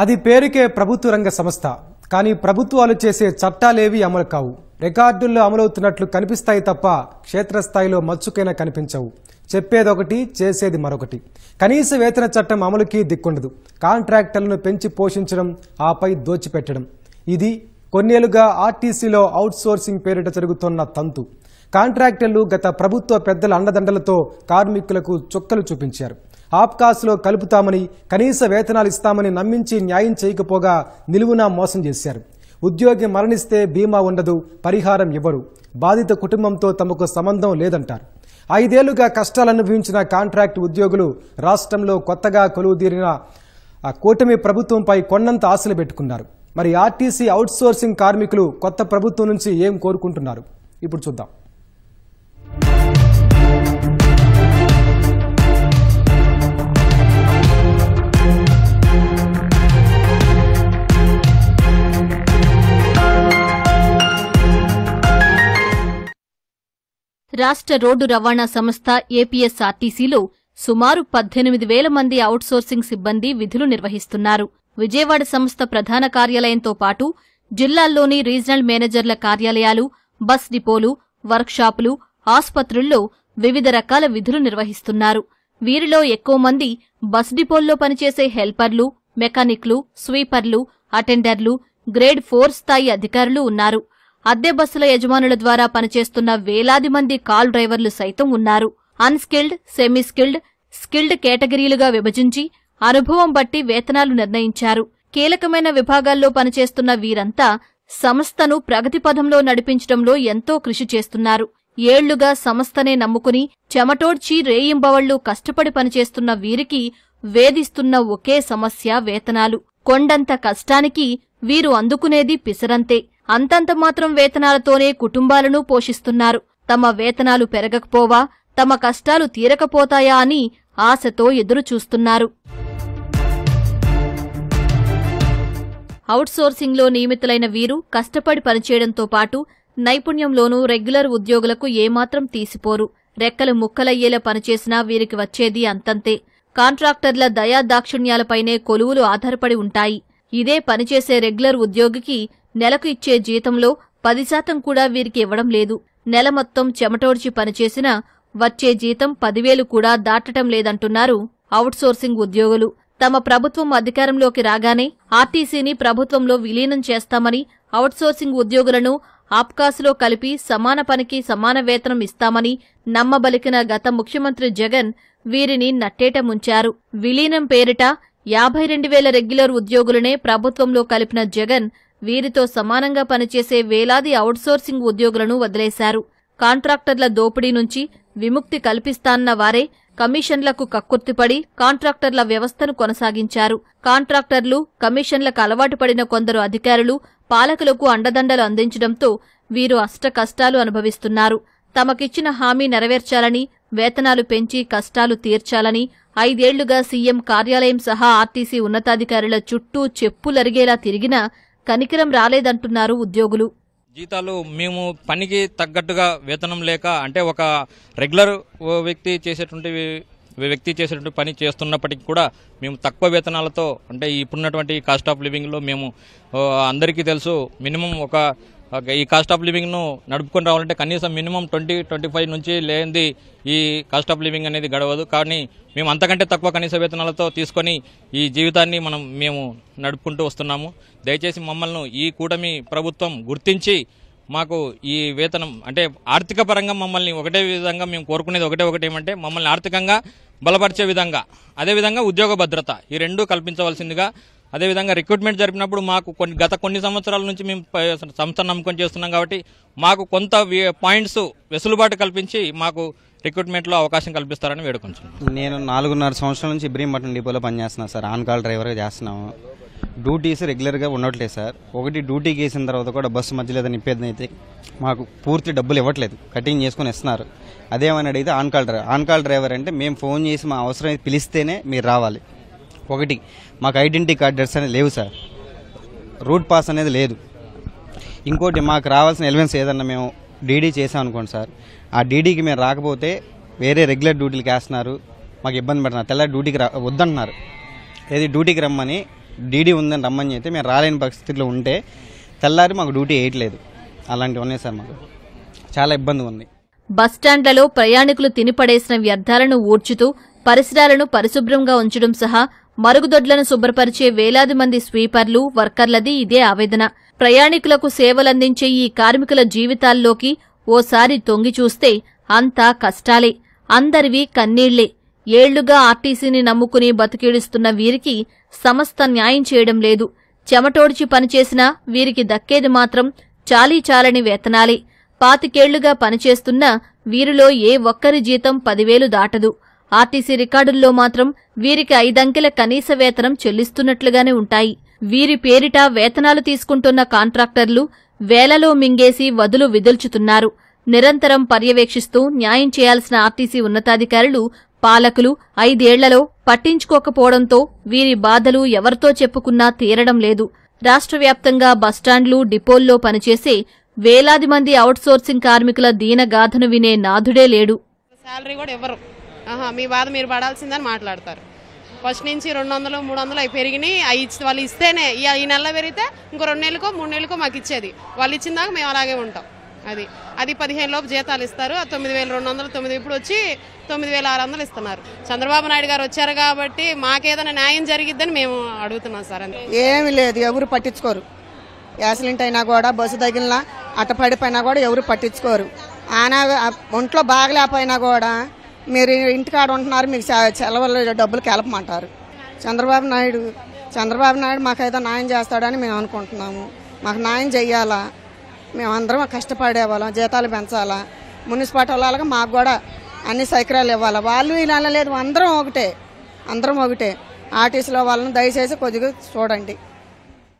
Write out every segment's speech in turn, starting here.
అది పేరుకే ప్రభుత్వ రంగ సంస్థ. కానీ ప్రభుత్వాలు చేసే చట్టాలేవి అమలు కావు. రికార్డుల్లో అమలవుతున్నట్లు కనిపిస్తాయి తప్ప క్షేత్రస్థాయిలో మచ్చుకైనా కనిపించవు. చెప్పేదొకటి, చేసేది మరొకటి. కనీస వేతన చట్టం అమలుకి దిక్కుండదు. కాంట్రాక్టర్లను పెంచి పోషించడం, ఆపై దోచిపెట్టడం. ఇది కొన్నేళ్లుగా ఆర్టీసీలో అవుట్సోర్సింగ్ పేరిట జరుగుతున్న తంతు. కాంట్రాక్టర్లు గత ప్రభుత్వ పెద్దల అండదండలతో కార్మికులకు చుక్కలు చూపించారు. ఆప్కాస్లో కలుపుతామని, కనీస వేతనాలు ఇస్తామని నమ్మించి న్యాయం చేయకపోగా నిలువునా మోసం చేశారు. ఉద్యోగి మరణిస్తే బీమా ఉండదు, పరిహారం ఇవ్వరు. బాధిత కుటుంబంతో తమకు సంబంధం లేదంటారు. 5 ఏళ్లుగా కష్టాలు అనుభవించిన కాంట్రాక్ట్ ఉద్యోగులు రాష్ట్రంలో కొత్తగా కొలువుదీరిన కూటమి ప్రభుత్వంపై కొన్నంత ఆశలు పెట్టుకున్నారు. మరి ఆర్టీసీ అవుట్సోర్సింగ్ కార్మికులు కొత్త ప్రభుత్వం నుంచి ఏం కోరుకుంటున్నారు? ఇప్పుడు చూద్దాం. రాష్ట్ర రోడ్డు రవాణా సంస్థ ఏపీఎస్ఆర్టీసీలో సుమారు 18,000 మంది అవుట్సోర్సింగ్ సిబ్బంది విధులు నిర్వహిస్తున్నారు. విజయవాడ సంస్థ ప్రధాన కార్యాలయంతో పాటు జిల్లాల్లోని రీజనల్ మేనేజర్ల కార్యాలయాలు, బస్ డిపోలు, వర్క్షాపులు, ఆస్పత్రుల్లో వివిధ రకాల విధులు నిర్వహిస్తున్నారు. వీరిలో ఎక్కువ మంది బస్ డిపోల్లో పనిచేసే హెల్పర్లు, మెకానిక్లు, స్వీపర్లు, అటెండర్లు, గ్రేడ్ 4 స్థాయి అధికారులు ఉన్నారు. అద్దె బస్సుల యజమానుల ద్వారా పనిచేస్తున్న వేలాది మంది కాల్ డ్రైవర్లు సైతం ఉన్నారు. అన్స్కిల్డ్, సెమీ స్కిల్డ్, స్కిల్డ్ కేటగిరీలుగా విభజించి అనుభవం బట్టి వేతనాలు నిర్ణయించారు. కీలకమైన విభాగాల్లో పనిచేస్తున్న వీరంతా సంస్థను ప్రగతి పథంలో నడిపించడంలో ఎంతో కృషి చేస్తున్నారు. ఏళ్లుగా సంస్థనే నమ్ముకుని చెమటోడ్చి రేయింబవళ్లు కష్టపడి పనిచేస్తున్న వీరికి వేధిస్తున్న ఒకే సమస్య వేతనాలు. కొండంత కష్టానికి వీరు అందుకునేది పిసరంతే. అంతంత మాత్రం వేతనాలతోనే కుటుంబాలను పోషిస్తున్నారు. తమ వేతనాలు పెరగకపోవా, తమ కష్టాలు తీరకపోతాయా అని ఆశతో ఎదురుచూస్తున్నారు. అవుట్సోర్సింగ్లో నియమితులైన వీరు కష్టపడి పనిచేయడంతో పాటు నైపుణ్యంలోనూ రెగ్యులర్ ఉద్యోగులకు ఏమాత్రం తీసిపోరు. రెక్కలు ముక్కలయ్యేలా పనిచేసినా వీరికి వచ్చేది అంతంతే. కాంట్రాక్టర్ల దయాదాక్షిణ్యాలపైనే కొలువులు ఆధారపడి ఉంటాయి. ఇదే పనిచేసే రెగ్యులర్ ఉద్యోగికి నెలకు ఇచ్చే జీతంలో 10% కూడా వీరికి ఇవ్వడం లేదు. నెల మొత్తం చెమటోడ్చి పనిచేసినా వచ్చే జీతం 10,000 కూడా దాటటం లేదంటున్నారు అవుట్సోర్సింగ్ ఉద్యోగులు. తమ ప్రభుత్వం అధికారంలోకి రాగానే ఆర్టీసీని ప్రభుత్వంలో విలీనం చేస్తామని, అవుట్సోర్సింగ్ ఉద్యోగులను ఆప్కాస్లో కలిపి సమాన పనికి సమాన వేతనం ఇస్తామని నమ్మబలికిన గత ముఖ్యమంత్రి జగన్ వీరిని నట్టేట ముంచారు. విలీనం పేరిట 52,000 రెగ్యులర్ ఉద్యోగులనే ప్రభుత్వంలో కలిపిన జగన్ వీరితో సమానంగా పనిచేసే వేలాది అవుట్సోర్సింగ్ ఉద్యోగులను వదిలేశారు. కాంట్రాక్టర్ల దోపిడీ నుంచి విముక్తి కల్పిస్తాన్న వారే కమిషన్లకు కక్కుర్తిపడి కాంట్రాక్టర్ల వ్యవస్థను కొనసాగించారు. కాంట్రాక్టర్లు, కమిషన్లకు అలవాటు పడిన కొందరు అధికారులు, పాలకులకు అండదండలు అందించడంతో వీరు అష్టకష్టాలు అనుభవిస్తున్నారు. తమకిచ్చిన హామీ నెరవేర్చాలని, వేతనాలు పెంచి కష్టాలు తీర్చాలని 5 ఏళ్లుగా సీఎం కార్యాలయం సహా ఆర్టీసీ ఉన్నతాధికారుల చుట్టూ చెప్పులరిగేలా తిరిగినా కనికరం రాలేదంటున్నారు ఉద్యోగులు. జీతాలు మేము పనికి తగ్గట్టుగా వేతనం లేక, అంటే ఒక రెగ్యులర్ వ్యక్తి చేసేటువంటి పని చేస్తున్నప్పటికీ కూడా మేము తక్కువ వేతనాలతో, అంటే ఇప్పుడున్నటువంటి కాస్ట్ ఆఫ్ లివింగ్లో మేము అందరికీ తెలుసు, మినిమం ఈ కాస్ట్ ఆఫ్ లివింగ్ను నడుపుకొని రావాలంటే కనీసం మినిమం 20-25 నుంచి లేనిది ఈ కాస్ట్ ఆఫ్ లివింగ్ అనేది గడవదు. కానీ మేము అంతకంటే తక్కువ కనీస వేతనాలతో తీసుకొని ఈ జీవితాన్ని మేము నడుపుకుంటూ వస్తున్నాము. దయచేసి మమ్మల్ని ఈ కూటమి ప్రభుత్వం గుర్తించి మాకు ఈ వేతనం, అంటే ఆర్థిక పరంగా మమ్మల్ని ఒకటే విధంగా మేము కోరుకునేది ఒకటి ఏమంటే మమ్మల్ని ఆర్థికంగా బలపరిచే విధంగా, అదేవిధంగా ఉద్యోగ భద్రత, ఈ రెండూ కల్పించవలసిందిగా. అదేవిధంగా రిక్రూట్మెంట్ జరిపినప్పుడు మాకు గత కొన్ని సంవత్సరాల నుంచి మేము సంస్థను నమ్ముకొని చేస్తున్నాం కాబట్టి మాకు కొంత పాయింట్స్ వెసులుబాటు కల్పించి మాకు రిక్రూట్మెంట్లో అవకాశం కల్పిస్తారని వేడుకుంటున్నాను. నేను 4.5 సంవత్సరాల నుంచి ఇబ్రహీంపట్నం డిపోలో పనిచేస్తున్నాను సార్. ఆన్ కాల్ డ్రైవర్గా చేస్తున్నాము. డ్యూటీస్ రెగ్యులర్గా ఉండట్లేదు సార్. ఒకటి డ్యూటీకి వేసిన తర్వాత కూడా బస్సు మధ్యలో ఏదైనా నింపేది అయితే మాకు పూర్తి డబ్బులు ఇవ్వట్లేదు, కటింగ్ చేసుకుని ఇస్తున్నారు. అదేమని అడిగితే ఆన్ కాల్ డ్రైవర్ అంటే మేము ఫోన్ చేసి మా అవసరం పిలిస్తేనే మీరు రావాలి. ఒకటి మాకు ఐడెంటిటీ కార్డర్స్ అనేది లేవు సార్, రూట్ పాస్ అనేది లేదు. ఇంకోటి మాకు రావాల్సిన ఎలివెన్స్ ఏదన్నా మేము డీడీ చేసాం అనుకోండి సార్, ఆ డీడీకి మేము రాకపోతే వేరే రెగ్యులర్ డ్యూటీలకు వేస్తున్నారు, మాకు ఇబ్బంది పెడుతున్నారు. తెల్ల డ్యూటీకి వద్దంటున్నారు. ఏది డ్యూటీకి రమ్మని డీడీ ఉందని రమ్మని చెప్తే మేము రాలేని పరిస్థితిలో ఉంటే తెల్లారి మాకు డ్యూటీ వేయట్లేదు. అలాంటివి ఉన్నాయి సార్, మాకు చాలా ఇబ్బందిగా ఉంది. బస్టాండ్లలో ప్రయాణికులు తినిపడేసిన వ్యర్థాలను ఊడ్చుతూ పరిసరాలను పరిశుభ్రంగా ఉంచడం సహా మరుగుదొడ్లను శుభ్రపరిచే వేలాది మంది స్వీపర్లు, వర్కర్లది ఇదే ఆవేదన. ప్రయాణికులకు సేవలందించే ఈ కార్మికుల జీవితాల్లోకి ఓసారి తొంగి చూస్తే అంతా కష్టాలే, అందరివి కన్నీళ్లే. ఏళ్లుగా ఆర్టీసీని నమ్ముకుని బతికిడుస్తున్న వీరికి సమస్త న్యాయం చేయడం లేదు. చెమటోడ్చి పనిచేసినా వీరికి దక్కేది మాత్రం చాలీచాలని వేతనాలే. 25 ఏళ్లుగా పనిచేస్తున్నా వీరిలో ఏ ఒక్కరి జీతం 10,000 దాటదు. ఆర్టీసీ రికార్డుల్లో మాత్రం వీరికి 5 అంకెల కనీస వేతనం చెల్లిస్తున్నట్లుగానే ఉంటాయి. వీరి పేరిట వేతనాలు తీసుకుంటున్న కాంట్రాక్టర్లు వేలలో మింగేసి వదులు విదుల్చుతున్నారు. నిరంతరం పర్యవేక్షిస్తూ న్యాయం చేయాల్సిన ఆర్టీసీ ఉన్నతాధికారులు, పాలకులు 5 ఏళ్లలో పట్టించుకోకపోవడంతో వీరి బాధలు ఎవరితో చెప్పుకున్నా తీరడం లేదు. రాష్ట్ర వ్యాప్తంగా బస్టాండ్లు, డిపోల్లో పనిచేసే వేలాది మంది అవుట్సోర్సింగ్ కార్మికుల దీనగాథను వినే నాథుడే లేడు. శాలరీ కూడా ఇవ్వరు. మీ బాధ మీరు పడాల్సిందని మాట్లాడతారు. ఫస్ట్ నుంచి 200, 300 అవి పెరిగినాయి. వాళ్ళు ఇస్తేనే ఈ నెలలో పెరిగితే ఇంకో 2 నెలలకో 3 నెలలకో మాకు ఇచ్చేది. వాళ్ళు ఇచ్చిన దాకా మేము అలాగే ఉంటాం. అది 15 లోపు జీతాలు ఇస్తారు. 9,200, 9 ఇప్పుడు వచ్చి 9,600 ఇస్తున్నారు. చంద్రబాబు నాయుడు గారు వచ్చారు కాబట్టి మాకేదైనా న్యాయం జరిగిద్దని మేము అడుగుతున్నాం సార్. ఏమీ లేదు, ఎవరు పట్టించుకోరు. యాక్సిడెంట్ అయినా కూడా బస్సు తగిలినా అట్టపడిపోయినా కూడా ఎవరు పట్టించుకోరు. ఆయన ఒంట్లో బాగలేకపోయినా కూడా మీరు ఇంటికాడ ఉంటున్నారు, మీకు సెలవులు డబ్బులు కలపమంటారు. చంద్రబాబు నాయుడు మాకైతే న్యాయం చేస్తాడని మేము అనుకుంటున్నాము. మాకు న్యాయం చెయ్యాలా, మేమందరం కష్టపడేవాళ్ళం, జీతాలు పెంచాలా, మున్సిపాలిటీ వాళ్ళగా మాకు కూడా అన్ని సౌకర్యాలు ఇవ్వాలా. వాళ్ళు ఇలా లేదు, అందరం ఒకటే. ఆర్టీసీలో వాళ్ళని దయచేసి కొద్దిగా చూడండి.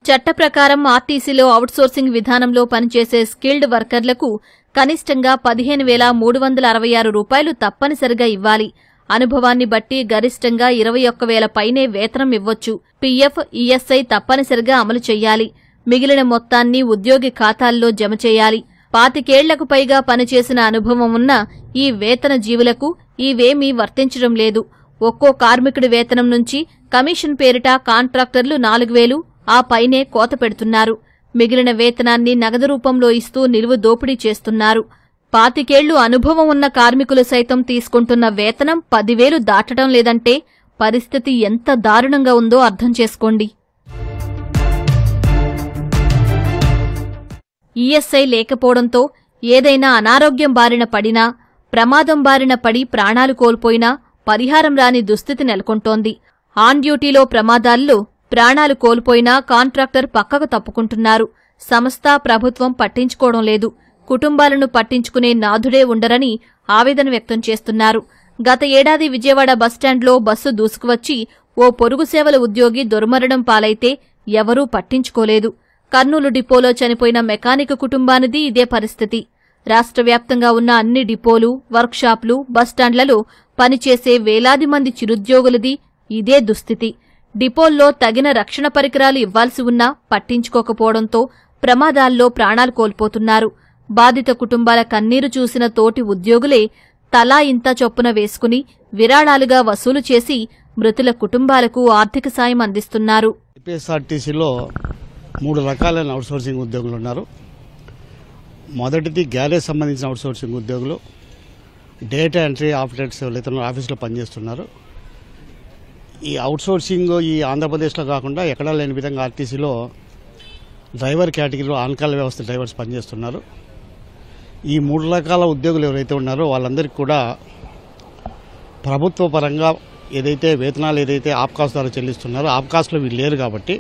చట్ట ప్రకారం ఆర్టీసీలో అవుట్సోర్సింగ్ విధానంలో పనిచేసే స్కిల్డ్ వర్కర్లకు కనిష్టంగా 15,366 రూపాయలు తప్పనిసరిగా ఇవ్వాలి. అనుభవాన్ని బట్టి గరిష్టంగా 21,000 పైనే వేతనం ఇవ్వొచ్చు. పీఎఫ్, ఈఎస్ఐ తప్పనిసరిగా అమలు చెయ్యాలి. మిగిలిన మొత్తాన్ని ఉద్యోగి ఖాతాల్లో జమ చేయాలి. 25 ఏళ్లకు పైగా పనిచేసిన అనుభవం ఉన్న ఈ వేతన జీవులకు ఇవేమీ వర్తించడం లేదు. ఒక్కో కార్మికుడి వేతనం నుంచి కమిషన్ పేరిట కాంట్రాక్టర్లు 4,000 ఆ పైనే కోత పెడుతున్నారు. మిగిలిన వేతనాన్ని నగదు రూపంలో ఇస్తూ నిలువు దోపిడీ చేస్తున్నారు. 25 ఏళ్లు అనుభవం ఉన్న కార్మికులు సైతం తీసుకుంటున్న వేతనం 10,000 దాటడం లేదంటే పరిస్థితి ఎంత దారుణంగా ఉందో అర్థం చేసుకోండి. ఈఎస్ఐ లేకపోవడంతో ఏదైనా అనారోగ్యం బారిన పడినా, ప్రమాదం బారిన పడి ప్రాణాలు కోల్పోయినా పరిహారం రాని దుస్థితి నెలకొంటోంది. ఆన్ డ్యూటీలో ప్రమాదాల్లో ప్రాణాలు కోల్పోయినా కాంట్రాక్టర్ పక్కకు తప్పుకుంటున్నారు. సంస్థ, ప్రభుత్వం పట్టించుకోవడం లేదు. కుటుంబాలను పట్టించుకునే నాథుడే ఉండరని ఆవేదన వ్యక్తం చేస్తున్నారు. గత ఏడాది విజయవాడ బస్టాండ్లో బస్సు దూసుకువచ్చి ఓ పొరుగు సేవల ఉద్యోగి దుర్మరణం పాలైతే ఎవరూ పట్టించుకోలేదు. కర్నూలు డిపోలో చనిపోయిన మెకానిక్ కుటుంబానిది ఇదే పరిస్థితి. రాష్ట్ర వ్యాప్తంగా ఉన్న అన్ని డిపోలు, వర్క్షాపులు, బస్టాండ్లలో పనిచేసే వేలాది మంది చిరుద్యోగులది ఇదే దుస్థితి. డిపోల్లో తగిన రక్షణ పరికరాలు ఇవ్వాల్సి ఉన్నా పట్టించుకోకపోవడంతో ప్రమాదాల్లో ప్రాణాలు కోల్పోతున్నారు. బాధిత కుటుంబాల కన్నీరు చూసిన తోటి ఉద్యోగులే తలా ఇంత చొప్పున వేసుకుని విరాళాలుగా వసూలు చేసి మృతుల కుటుంబాలకు ఆర్థిక సాయం అందిస్తున్నారు. ఏపీఎస్ఆర్టీసీలో 3 రకాలైన అవుట్సోర్సింగ్ ఉద్యోగులు ఉన్నారు. మొదటిది గ్యారేజ్ సంబంధించిన అవుట్సోర్సింగ్ ఉద్యోగులు, డేటా ఎంట్రీ ఆపరేటర్స్ ఎవరైతే ఆఫీసులో పనిచేస్తున్నారు. ఈ అవుట్సోర్సింగ్ ఈ ఆంధ్రప్రదేశ్లో కాకుండా ఎక్కడా లేని విధంగా ఆర్టీసీలో డ్రైవర్ కేటగిరీలో ఆన్కాల్ వ్యవస్థ డ్రైవర్స్ పనిచేస్తున్నారు. ఈ 3 రకాల ఉద్యోగులు ఎవరైతే ఉన్నారో వాళ్ళందరికీ కూడా ప్రభుత్వ పరంగా ఏదైతే వేతనాలు ఏదైతే ఆప్కాస్ ద్వారా చెల్లిస్తున్నారో ఆప్కాస్లో వీళ్ళు లేరు కాబట్టి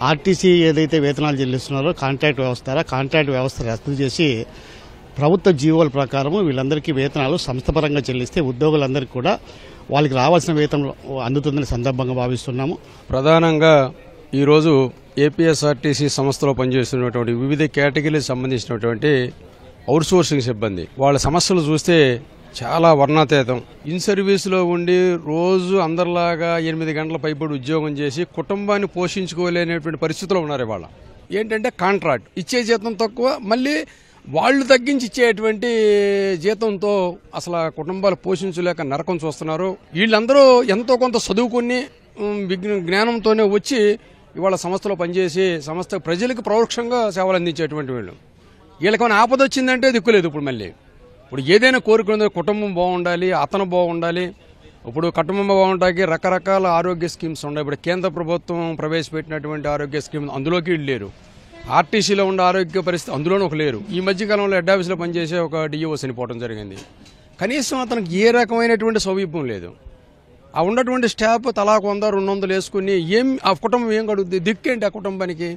ఆర్టీసీ ఏదైతే వేతనాలు చెల్లిస్తున్నారో కాంట్రాక్ట్ వ్యవస్థ రద్దు చేసి ప్రభుత్వ జీవోల ప్రకారం వీళ్ళందరికీ వేతనాలు సంస్థపరంగా చెల్లిస్తే ఉద్యోగులందరికీ కూడా వాళ్ళకి రావాల్సిన వేతనం అందుతుందని సందర్భంగా భావిస్తున్నాము. ప్రధానంగా ఈరోజు ఏపీఎస్ఆర్టీసీ సంస్థలో పనిచేస్తున్నటువంటి వివిధ కేటగిరీలకు సంబంధించినటువంటి అవుట్సోర్సింగ్ సిబ్బంది వాళ్ళ సమస్యలు చూస్తే చాలా వర్ణాతీతం. ఇన్ సర్వీసులో ఉండి రోజు అందరిలాగా 8 గంటల పైబడి ఉద్యోగం చేసి కుటుంబాన్ని పోషించుకోలేనటువంటి పరిస్థితిలో ఉన్నారు. ఇవాళ ఏంటంటే కాంట్రాక్ట్ ఇచ్చే జీతం తక్కువ, మళ్ళీ వాళ్ళు తగ్గించి ఇచ్చేటువంటి జీతంతో అసలు కుటుంబాలు పోషించలేక నరకం చూస్తున్నారు. వీళ్ళందరూ ఎంతో కొంత చదువుకుని జ్ఞానంతోనే వచ్చి ఇవాళ సంస్థలో పనిచేసి సంస్థ ప్రజలకు పరోక్షంగా సేవలు అందించేటువంటి వీళ్ళు. వీళ్ళకేమైనా ఆపద వచ్చిందంటే దిక్కులేదు. ఇప్పుడు ఏదైనా కోరుకునేది కుటుంబం బాగుండాలి, అతను బాగుండాలి. ఇప్పుడు కుటుంబం బాగుంటానికి రకరకాల ఆరోగ్య స్కీమ్స్ ఉన్నాయి. ఇప్పుడు కేంద్ర ప్రభుత్వం ప్రవేశపెట్టినటువంటి ఆరోగ్య స్కీమ్ అందులోకి వీళ్ళు లేరు. ఆర్టీసీలో ఉండే ఆరోగ్య పరిస్థితి అందులోనూ ఒక లేరు. ఈ మధ్యకాలంలో హెడ్ ఆఫీస్లో పనిచేసే ఒక డిఓ చనిపోవడం జరిగింది. కనీసం అతనికి ఏ రకమైనటువంటి సౌలభ్యం లేదు. ఆ ఉన్నటువంటి స్టాఫ్ తలా 100-200 వేసుకుని ఆ కుటుంబం ఏం కడుగుతుంది? దిక్కేంటి ఆ కుటుంబానికి?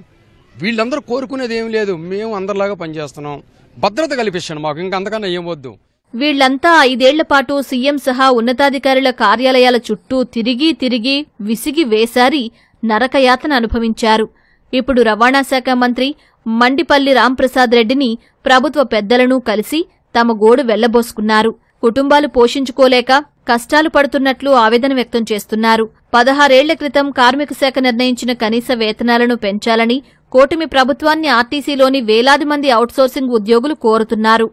వీళ్ళందరూ కోరుకునేది ఏం లేదు. మేము అందరిలాగా పనిచేస్తున్నాం, భద్రత కల్పించండి మాకు, ఇంకా అంతకన్నా ఏం వద్దు. వీళ్లంతా 5 ఏళ్ల పాటు సీఎం సహా ఉన్నతాధికారుల కార్యాలయాల చుట్టూ తిరిగి విసిగి వేసారి నరకయాతన అనుభవించారు. ఇప్పుడు రవాణా శాఖ మంత్రి మండిపల్లి రాంప్రసాద్ రెడ్డిని ప్రభుత్వ పెద్దలను కలిసి తమ గోడు వెళ్లబోసుకున్నారు. కుటుంబాలు పోషించుకోలేక కష్టాలు పడుతున్నట్లు ఆవేదన వ్యక్తం చేస్తున్నారు. 16 ఏళ్ల క్రితం కార్మిక శాఖ నిర్ణయించిన కనీస వేతనాలను పెంచాలని కూటమి ప్రభుత్వాన్ని ఆర్టీసీలోని వేలాది మంది ఔట్సోర్సింగ్ ఉద్యోగులు కోరుతున్నారు.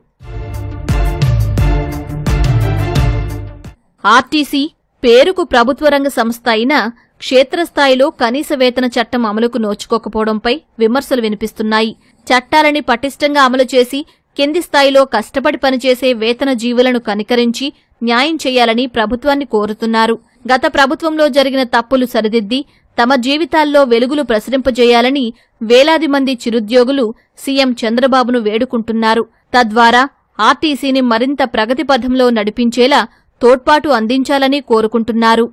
ఆర్టీసీ పేరుకు ప్రభుత్వ రంగ సంస్థ అయినా క్షేత్రస్థాయిలో కనీస వేతన చట్టం అమలుకు నోచుకోకపోవడంపై విమర్శలు వినిపిస్తున్నాయి. చట్టాలని పటిష్టంగా అమలు చేసి కింది స్థాయిలో కష్టపడి పనిచేసే వేతన జీవులను కనికరించి న్యాయం చేయాలని ప్రభుత్వాన్ని కోరుతున్నారు. గత ప్రభుత్వంలో జరిగిన తప్పులు సరిదిద్ది తమ జీవితాల్లో వెలుగులు ప్రసరింపజేయాలని వేలాది మంది చిరుద్యోగులు సీఎం చంద్రబాబును వేడుకుంటున్నారు. తద్వారా ఆర్టీసీని మరింత ప్రగతి పథంలో నడిపించేలా తోడ్పాటు అందించాలని కోరుకుంటున్నారు.